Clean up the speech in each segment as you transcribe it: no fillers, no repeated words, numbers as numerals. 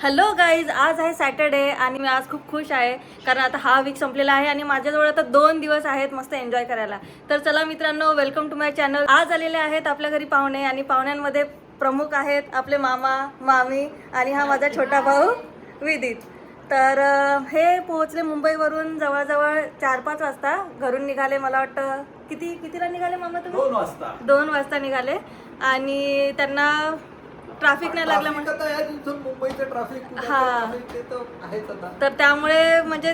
Hello guys, आज आहे Saturday आणि मी आज खूप खुश आहे कारण आता हा वीक संपलेला आहे आणि माझ्याजवळ आता 2 दिवस आहेत मस्त एन्जॉय करायला. तर चला मित्रांनो, वेलकम टू माय चॅनल. आज आलेले आहेत आपल्या घरी पाहुणे आणि पाहुण्यांमध्ये प्रमुख आहेत आपले मामा मामी आणि हा माझा छोटा भाऊ विदित. तर हे पोहोचले मुंबईवरून जवळजवळ 4-5 वाजता घरून निघाले. मला वाटतं कितीला निघाले मामा तुम्ही? 2 वाजता निघाले आणि त्यांना ट्रॅफिक नाही लागलं म्हणजे मुंबईचं ट्रॅफिक हा. ते तर आहेच आता. तर त्यामुळे म्हणजे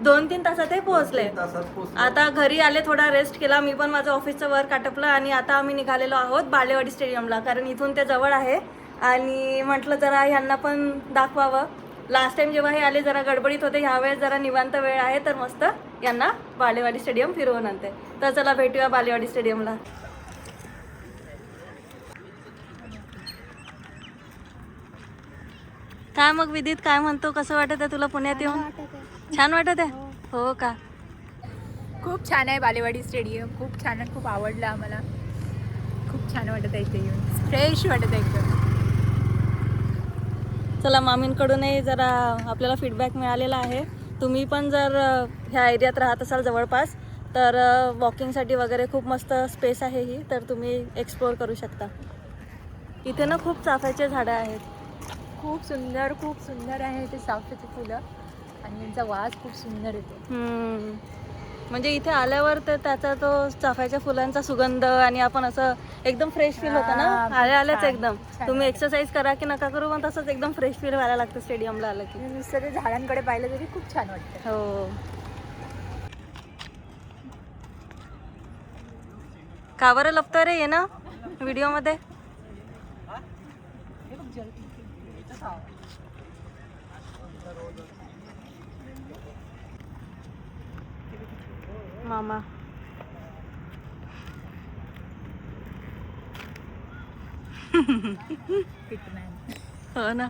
2-3 तासात ते पोहोचले. आता घरी आले, थोडा रेस्ट केला, मी पण माझं ऑफिसचं वर्क आटपलं आणि आता आम्ही निघालेलो आहोत बालेवाडी स्टेडियमला कारण इथून ते जवळ आहे आणि म्हटलं जरा ह्यांना पण दाखवावं. लास्ट टाइम जेव्हा हे आले जरा गडबडीत होते, ह्यावेळेस जरा निवांत वेळ आहे तर मस्त यांना बालेवाडी स्टेडियम फिरवून आणते. तर चला भेटूया बालेवाडी स्टेडियमला. काय मग विदित, काय म्हणतो, कसं वाटत आहे तुला पुण्यात येऊन? छान वाटत आहे. हो का? खूप छान आहे बालेवाडी स्टेडियम, खूप छान आहे, खूप आवडलं आम्हाला. खूप छान वाटत आहे इथे येऊन, फ्रेश वाटत आहे एकदम. चला, मामींकडूनही जरा आपल्याला फीडबॅक मिळालेला आहे. तुम्ही पण जर ह्या एरियात राहत असाल जवळपास तर वॉकिंगसाठी वगैरे खूप मस्त स्पेस आहे ही, तर तुम्ही एक्सप्लोअर करू शकता. इथे ना खूप चाफ्याचे झाडं आहेत. खूप सुंदर आहे ते चाफ्याची फुलं आणि यांचा वास खूप सुंदर येतो. म्हणजे इथे आल्यावर तर त्याचा तो चाफ्याच्या फुलांचा सुगंध आणि आपण असं एकदम फ्रेश फील होतं ना आल्याच एकदम. तुम्ही एक्सरसाइज करा की नका करू पण तसंच एकदम फ्रेश फील व्हायला लागतं स्टेडियमला आलं की. नुसतं ते झाडांकडे पाहिलं तरी खूप छान वाटतं. हो. का बरं लपतं रे, ये ना व्हिडिओमध्ये. मामा हो ना.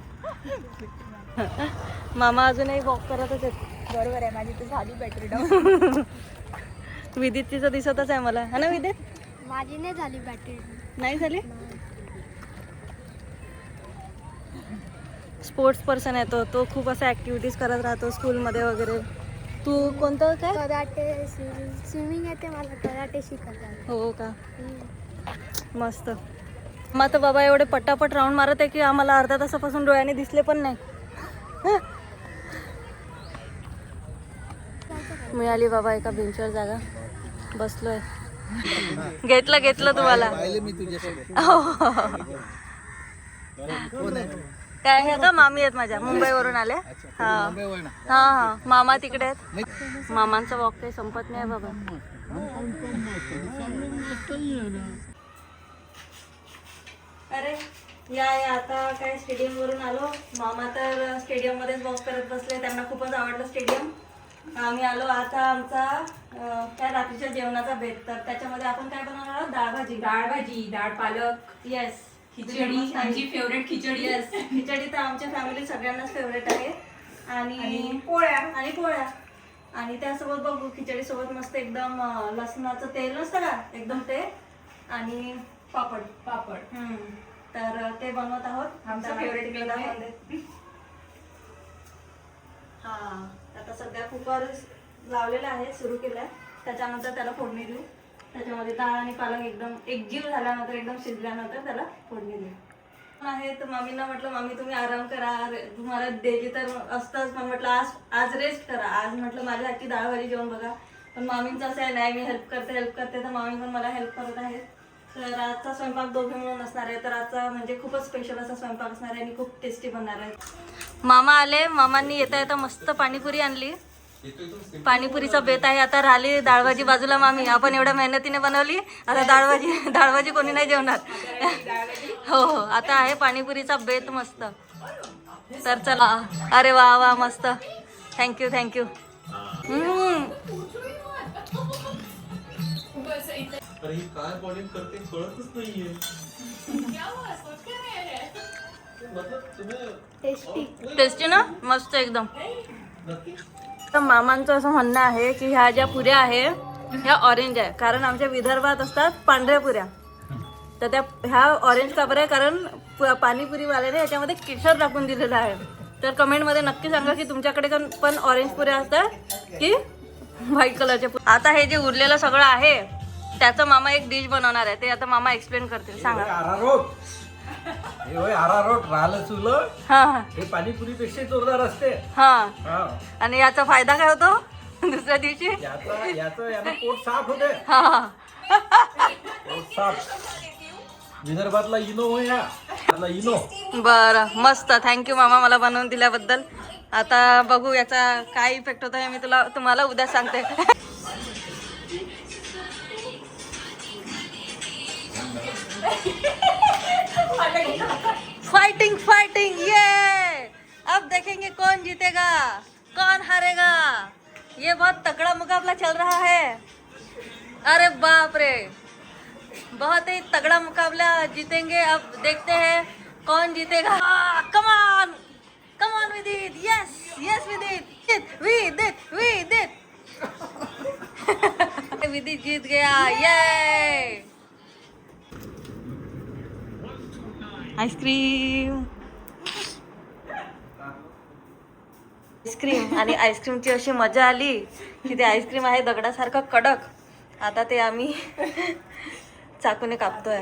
मामा अजूनही वॉक करतच आहेत. बरोबर आहे, माझी तर झाली बॅटरी डाऊन. विदित तिचं दिसतच आहे मला, है ना विदित? माझी नाही झाली बॅटरी. नाही झाली. स्पोर्ट्स पर्सन आहे तो खूप असं ॲक्टिव्हिटीज करत राहतो स्कूलमध्ये वगैरे. तू कोणतं काय? कराटे, स्विमिंग येते मला, कराटे शिकवतात. हो का? मस्त. मग आता बाबा एवढे पटापट राऊंड मारत आहे की आम्हाला अर्धा तासापासून डोळ्याने दिसले पण नाही. मिळाली बाबा एका बेंचवर जागा, बसलोय. घेतलं तुम्हाला. मी तुझ्यासोबत. काय आहे का? मामी आहेत माझ्या, मुंबईवरून आले. हा, मामा तिकडे आहेत. मामांचा वॉक काही संपत नाही बाबा. अरे या आता काय स्टेडियम वरून आलो. मामा तर स्टेडियम मध्येच वॉक करत बसले, त्यांना खूपच आवडलं स्टेडियम. आम्ही आलो आता आमचा काय रात्रीच्या जेवणाचा बेत. तर त्याच्यामध्ये आपण काय बनवणार आहोत? डाळ पालक. येस. खिचडी, आमची फेवरेट खिचडी. येस, खिचडी तर आमच्या फॅमिली सगळ्यांनाच फेवरेट आहे. आणि पोळ्या आणि त्यासोबत बघू खिचडी सोबत मस्त एकदम लसणाचं तेल नसतं का, एकदम ते, आणि पापड. तर ते बनवत आहोत. आमचा फेवरेट. हा, आता सध्या कुकर लावलेला आहे, सुरू केलाय. त्याच्यानंतर त्याला फोडणी देऊ. त्याच्यामध्ये डाळ आणि पालक एकदम एकजीव झाल्यानंतर, एकदम शिजल्यानंतर त्याला फोडणी देऊ आहे. तर मामींना म्हटलं, मामी तुम्ही आराम करा, तुम्हाला डेली तर असतंच, पण म्हटलं आज रेस्ट करा. आज म्हटलं माझ्या हातची डाळ भाजी जेवण बघा. पण मामींचं असं आहे, नाही मी हेल्प करते, तर मामी पण मला हेल्प करत आहेत. तर आजचा स्वयंपाक दोघे मिळून असणार आहे. तर आजचा म्हणजे खूपच स्पेशल असा स्वयंपाक असणार आहे आणि खूप टेस्टी बनणार आहे. मामा आले. मामांनी येता मस्त पाणीपुरी आणली. पाणीपुरीचा बेत आहे. आता राहिली डाळभाजी बाजूला. मामी, आपण एवढ्या मेहनतीने बनवली, आता डाळभाजी कोणी नाही जेवणार. हो, आता आहे पाणीपुरीचा बेत मस्त. तर चला. अरे वा मस्त. थँक्यू. काय बॉलिंग करते कळतच नाहीये. टेस्टी ना, मस्त एकदम. तर मामांचं असं म्हणणं आहे की ह्या ज्या पुऱ्या आहे ह्या ऑरेंज आहे, कारण आमच्या विदर्भात असतात पांढऱ्या पुऱ्या. तर त्या ह्या ऑरेंज का बरं आहे, कारण पाणीपुरीवाल्याने याच्यामध्ये केशर टाकून दिलेलं आहे. तर कमेंटमध्ये नक्की सांगा की तुमच्याकडे पण ऑरेंज पुऱ्या असतात की व्हाईट कलरच्या. आता हे जे उरलेलं सगळं आहे त्याचं मामा एक डिश बनवणार आहे, ते आता मामा एक्सप्लेन करतील. सांगा. आरारोट राहिलं चुलं. हा हे पाणीपुरी पेक्षा जोरदार असते. हा. आणि याचा फायदा काय होतो दुसऱ्या दिवशी? यानं पोट साफ होते. हा. पोट साफ. विदर्भातला इनो हो या इनो. बरं, मस्त. थँक्यू मामा मला बनवून दिल्याबद्दल. आता बघू याचा काय इफेक्ट होता हे मी तुम्हाला उद्या सांगते. फाइटिंग फाइटिंग ये अब देखेंगे कौन जीतेगा कौन हारेगा. ये बहुत तगड़ा मुकाबला चल रहा है. अरे बाप रे, बहुत ही तगड़ा मुकाबला. जीतेंगे, अब देखते हैं कौन जीतेगा. कमान कमान विदित. यस यस विदित. विदित विदित जीत गया. ये आईस्क्रीम आणि आईस्क्रीमची अशी मजा आली की ते आईस्क्रीम आहे दगडासारखं कडक. आता ते आम्ही चाकूने कापतोय.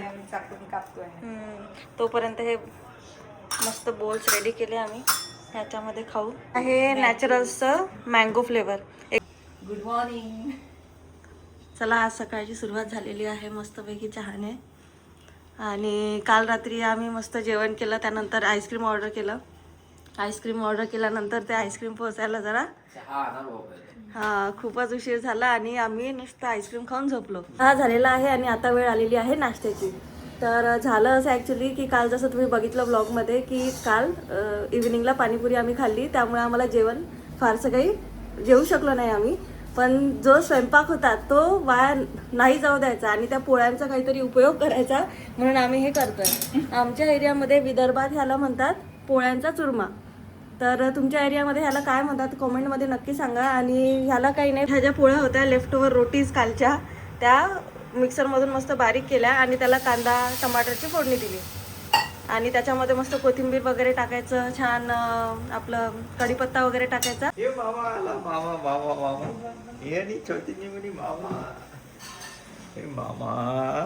तोपर्यंत हे मस्त बोल्स रेडी केले आम्ही. ह्याच्यामध्ये खाऊ. हे नॅचरलचं मँगो फ्लेवर. Good morning. चला, आज सकाळची सुरुवात झालेली आहे मस्तपैकी चहाने. आणि काल रात्री आम्ही मस्त जेवण केलं, त्यानंतर आईस्क्रीम ऑर्डर केलं. आईस्क्रीम ऑर्डर केल्यानंतर ते आईस्क्रीम पोचायला जरा खूपच उशीर झाला आणि आम्ही नुसतं आईस्क्रीम खाऊन झोपलो. हा झालेला आहे आणि आता वेळ आलेली आहे नाश्त्याची. तर झालं असं ॲक्च्युली की काल जसं तुम्ही बघितलं ब्लॉगमध्ये की काल इव्हिनिंगला पाणीपुरी आम्ही खाल्ली, त्यामुळे आम्हाला जेवण फारसं काही जेवू शकलो नाही आम्ही. पण जो स्वयंपाक होता तो वाया नाही जाऊ द्यायचा आणि त्या पोळ्यांचा काहीतरी उपयोग करायचा, म्हणून आम्ही हे करतोय. आमच्या एरियामध्ये विदर्भात ह्याला म्हणतात पोळ्यांचा चुरमा. तर तुमच्या एरियामध्ये ह्याला काय म्हणतात कमेंटमध्ये नक्की सांगा. आणि ह्याला काही नाही, ह्या ज्या पोळ्या होत्या लेफ्ट ओव्हर रोटीज कालच्या, त्या मिक्सरमधून मस्त बारीक केल्या आणि त्याला कांदा टमाटरची फोडणी दिली आणि त्याच्यामध्ये मस्त कोथिंबीर वगैरे टाकायचं, छान आपलं कढीपत्ता वगैरे टाकायचा. हे मामा आला. मामा हे आणि छोटी निमणी मामा. हे मामा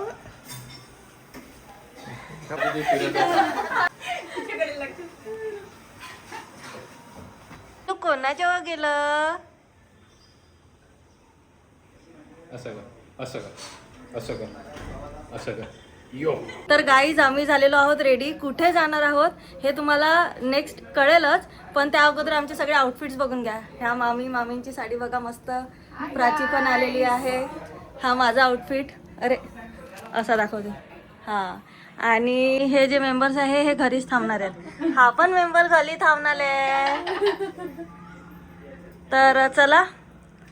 तू कोणाच्या गेलं? असं कर यो. तर गाईज आम्ही झालेलो आहोत रेडी. कुठे जाणार आहोत हे तुम्हाला नेक्स्ट कळेलच, पण त्या अगोदर आमचे सगळे आउटफिट्स बघून घ्या. ह्या मामींची साडी बघा मस्त. प्राची पण आलेली आहे. हा माझा आउटफिट. अरे असा दाखवते. हां, आणि हे जे मेंबर्स आहे हे घरीच थांबणार आहेत. हा पण मेंबर घरी थांबणार आहे. तर चला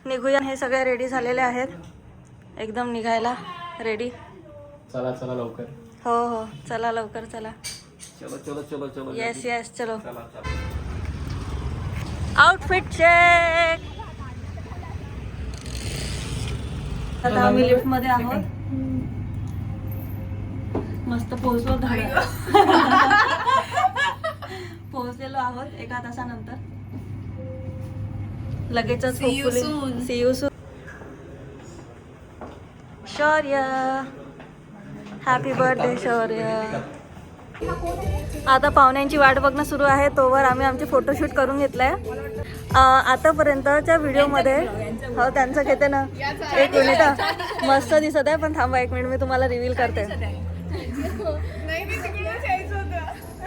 निघूया. हे सगळे रेडी झालेले आहेत, एकदम निघायला रेडी. चला चला लवकर. हो चला लवकर चला. चलो चलो चलो चलो. येस चलो. चला. Outfit check. आता आम्ही लिफ्ट मध्ये आहोत. मस्त पोहोचलो. पोहोचलेलो आहोत एका तासानंतर. लगेचच सी यू सून. शौर्य, हॅपी बर्थडे शौर्य. आता पाहुण्यांची वाट बघणं सुरू आहे, तोवर आम्ही आमचे फोटोशूट करून घेतलंय. आतापर्यंतच्या व्हिडिओमध्ये हो त्यांचं घेते ना. एक मिनिट, मस्त दिसत आहे, पण थांबा एक मिनिट मी तुम्हाला रिव्हील करते.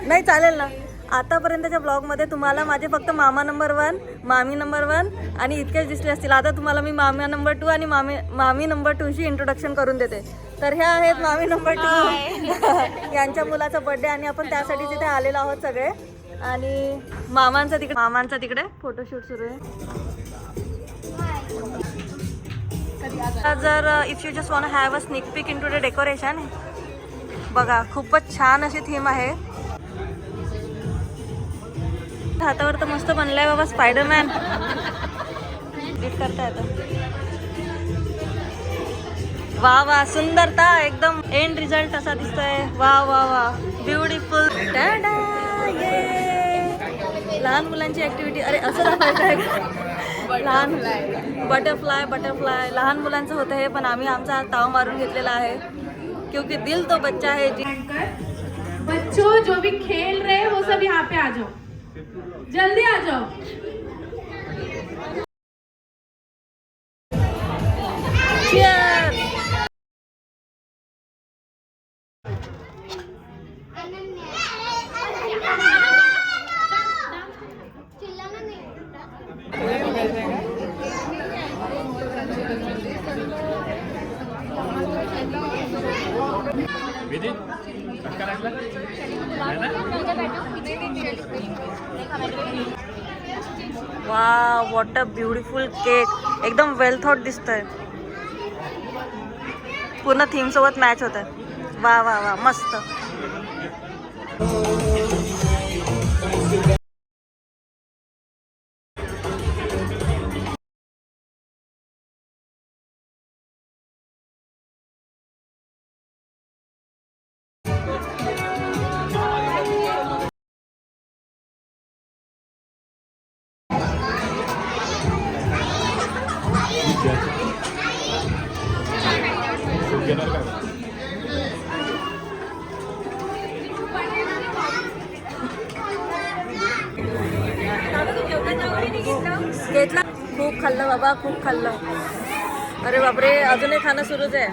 नाही चालेल ना. आतापर्यंतच्या ब्लॉगमध्ये तुम्हाला माझे फक्त मामा नंबर 1, मामी नंबर 1 आणि इतकेच दिसले असतील. आता तुम्हाला मी मामा नंबर 2 आणि मामी नंबर 2ची इंट्रोडक्शन करून देते. तर ह्या आहेत मामी नंबर 2. यांच्या मुलाचा बर्थडे आणि आपण त्यासाठी तिथे आलेलो आहोत सगळे. आणि मामांचा तिकडे फोटोशूट सुरू आहे. जर if you just want have a sneak peek into the decoration, बघा खूपच छान अशी थीम आहे. हातावर तर मस्त बनलाय बाबा स्पायडरमॅन. एडिट करता येतं. वा सुंदरता एकदम. एंड रिझल्ट असा दिसतोय. वा ब्युटिफुल. लहान मुलांची ऍक्टिव्हिटी. अरे असं दाखवायचं आहे. लहान बटरफ्लाय लहान मुलांचं होतं हे, पण आम्ही आमचा ताव मारून घेतलेला आहे क्योंकि दिल तो बच्चा है जी. बच्चों जो भी खेल रहे हैं वो सब यहाँ पे आ जाओ, जल्दी आ जाओ. Cheers! Wow, what a beautiful cake. एकदम वेल थॉट दिसतंय. पूर्ण थीम सोबत मॅच होत आहे. वा वा वा, मस्त. घेतला. खूप खाल्लं बाबा, खूप खाल्लं. अरे बापरे, अजूनही खाणं सुरूच आहे.